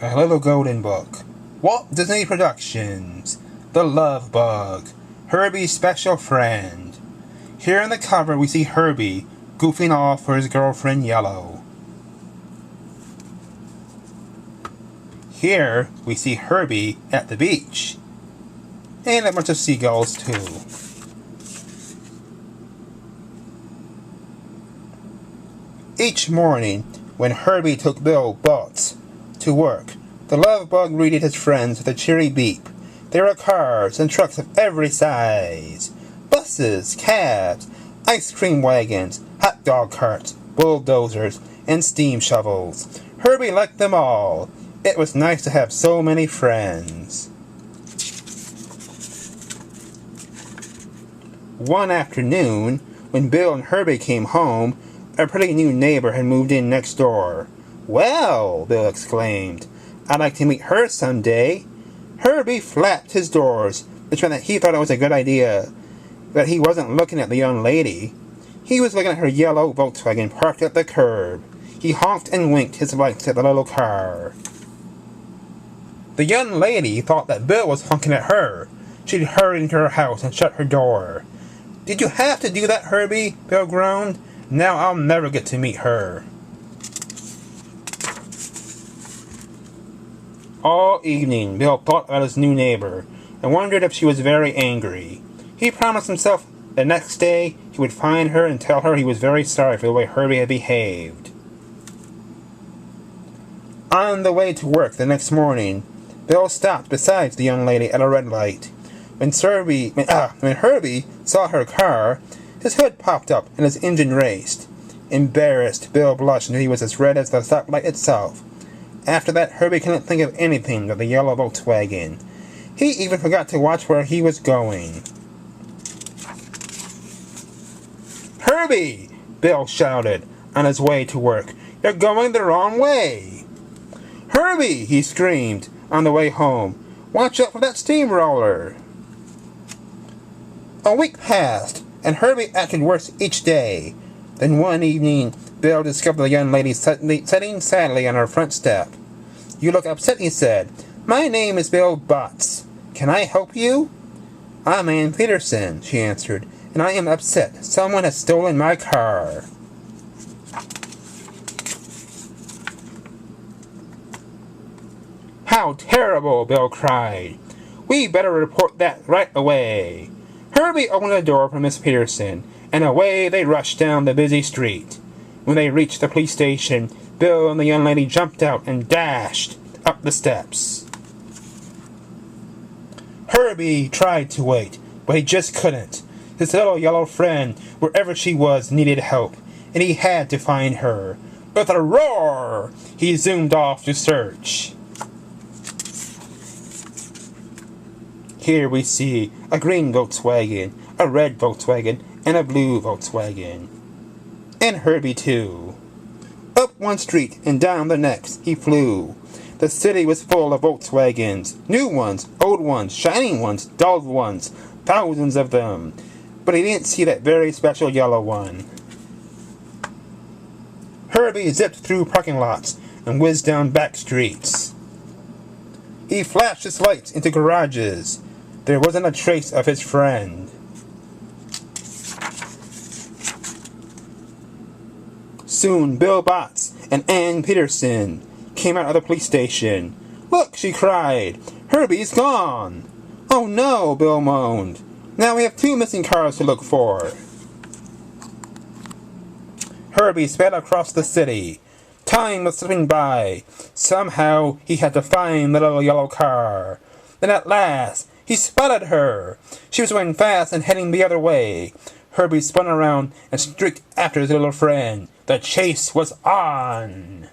A Little Golden Book. Walt Disney Productions. The Love Bug. Herbie's special friend. Here on the cover we see Herbie goofing off for his girlfriend Yellow. Here we see Herbie at the beach. And a bunch of seagulls too. Each morning, when Herbie took Bill Butts to work, the love bug greeted his friends with a cheery beep. There were cars and trucks of every size. Buses, cabs, ice cream wagons, hot dog carts, bulldozers, and steam shovels. Herbie liked them all. It was nice to have so many friends. One afternoon, when Bill and Herbie came home, a pretty new neighbor had moved in next door. "Well," Bill exclaimed, "I'd like to meet her someday." Herbie flapped his doors, which meant that he thought it was a good idea. But he wasn't looking at the young lady. He was looking at her yellow Volkswagen parked at the curb. He honked and winked his lights at the little car. The young lady thought that Bill was honking at her. She hurried into her house and shut her door. "Did you have to do that, Herbie?" Bill groaned. "Now I'll never get to meet her." All evening, Bill thought about his new neighbor and wondered if she was very angry. He promised himself the next day he would find her and tell her he was very sorry for the way Herbie had behaved. On the way to work the next morning, Bill stopped beside the young lady at a red light. When Herbie saw her car, his hood popped up and his engine raced. Embarrassed, Bill blushed and he was as red as the stoplight itself. After that, Herbie couldn't think of anything but the yellow Volkswagen. He even forgot to watch where he was going. "Herbie!" Bill shouted on his way to work. "You're going the wrong way!" "Herbie!" he screamed on the way home. "Watch out for that steamroller!" A week passed, and Herbie acted worse each day. Then one evening, Bill discovered the young lady sitting sadly on her front step. "You look upset," he said. "My name is Bill Butts. Can I help you?" "I'm Ann Peterson," she answered, "and I am upset. Someone has stolen my car." "How terrible!" Bill cried. "We better report that right away." Herbie opened the door for Miss Peterson, and away they rushed down the busy street. When they reached the police station, Bill and the young lady jumped out and dashed up the steps. Herbie tried to wait, but he just couldn't. His little yellow friend, wherever she was, needed help, and he had to find her. With a roar, he zoomed off to search. Here we see a green Volkswagen, a red Volkswagen, and a blue Volkswagen. And Herbie too. Up one street and down the next he flew. The city was full of Volkswagens, new ones, old ones, shining ones, dull ones, thousands of them. But he didn't see that very special yellow one. Herbie zipped through parking lots and whizzed down back streets. He flashed his lights into garages. There wasn't a trace of his friend. Soon Bill Butts and Ann Peterson came out of the police station. "Look," she cried, "Herbie's gone." "Oh no," Bill moaned. "Now we have 2 missing cars to look for." Herbie sped across the city. Time was slipping by. Somehow he had to find the little yellow car. Then at last he spotted her. She was going fast and heading the other way. Herbie spun around and streaked after his little friend. The chase was on.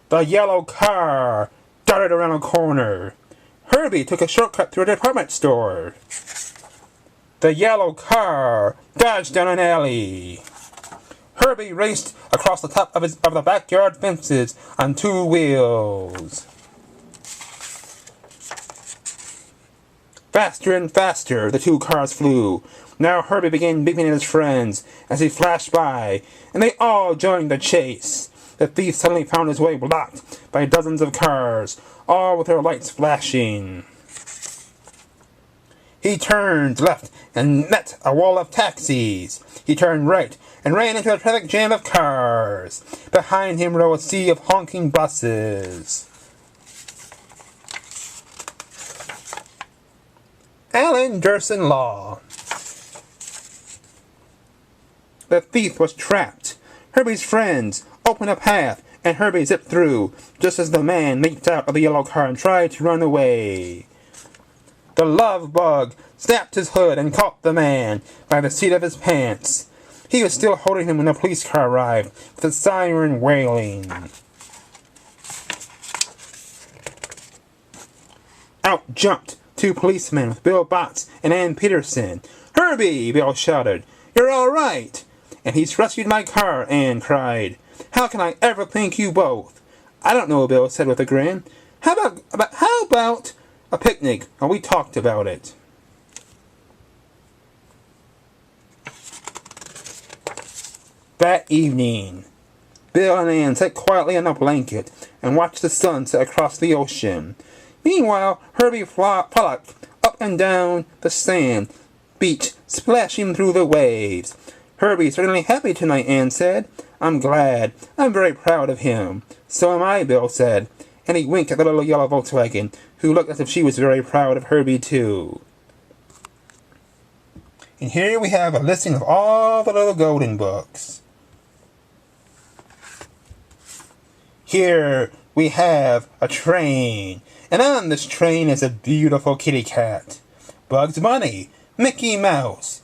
The yellow car darted around a corner. Herbie took a shortcut through a department store. The yellow car dodged down an alley. Herbie raced across the top of the backyard fences on 2 wheels. Faster and faster the 2 cars flew. Now Herbie began beeping at his friends as he flashed by, and they all joined the chase. the thief suddenly found his way blocked by dozens of cars, all with their lights flashing. He turned left and met a wall of taxis. He turned right and ran into a traffic jam of cars. Behind him rode a sea of honking buses. Alan Durson Law. The thief was trapped. Herbie's friends opened a path, and Herbie zipped through, just as the man leaped out of the yellow car and tried to run away. The love bug snapped his hood and caught the man by the seat of his pants. He was still holding him when the police car arrived, with the siren wailing. Out jumped two policemen with Bill Botts and Ann Peterson. "Herbie!" Bill shouted. "You're all right!" "And he's rescued my car," Ann cried. "How can I ever thank you both?" "I don't know," Bill said with a grin. How about a picnic, and we talked about it." That evening, Bill and Ann sat quietly on a blanket and watched the sun set across the ocean. Meanwhile, Herbie frolicked up and down the sand beach, splashing through the waves. "Herbie's certainly happy tonight," Ann said. "I'm glad. I'm very proud of him." "So am I," Bill said, and he winked at the little yellow Volkswagen, who looked as if she was very proud of Herbie too. And here we have a listing of all the little golden books. Here we have a train, and on this train is a beautiful kitty cat. Bugs Bunny, Mickey Mouse,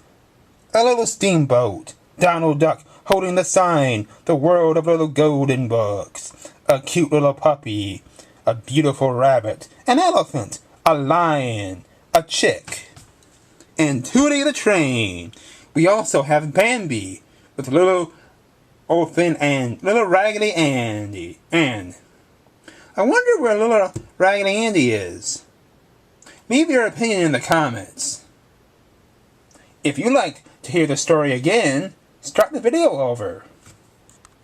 a little steamboat, Donald Duck holding the sign, "The World of Little Golden Books," a cute little puppy, a beautiful rabbit, an elephant, a lion, a chick, and Tootie the train. We also have Bambi with little Orphan and little Raggedy Andy. And I wonder where little Raggedy Andy is. Leave your opinion in the comments. If you'd like to hear the story again, start the video over.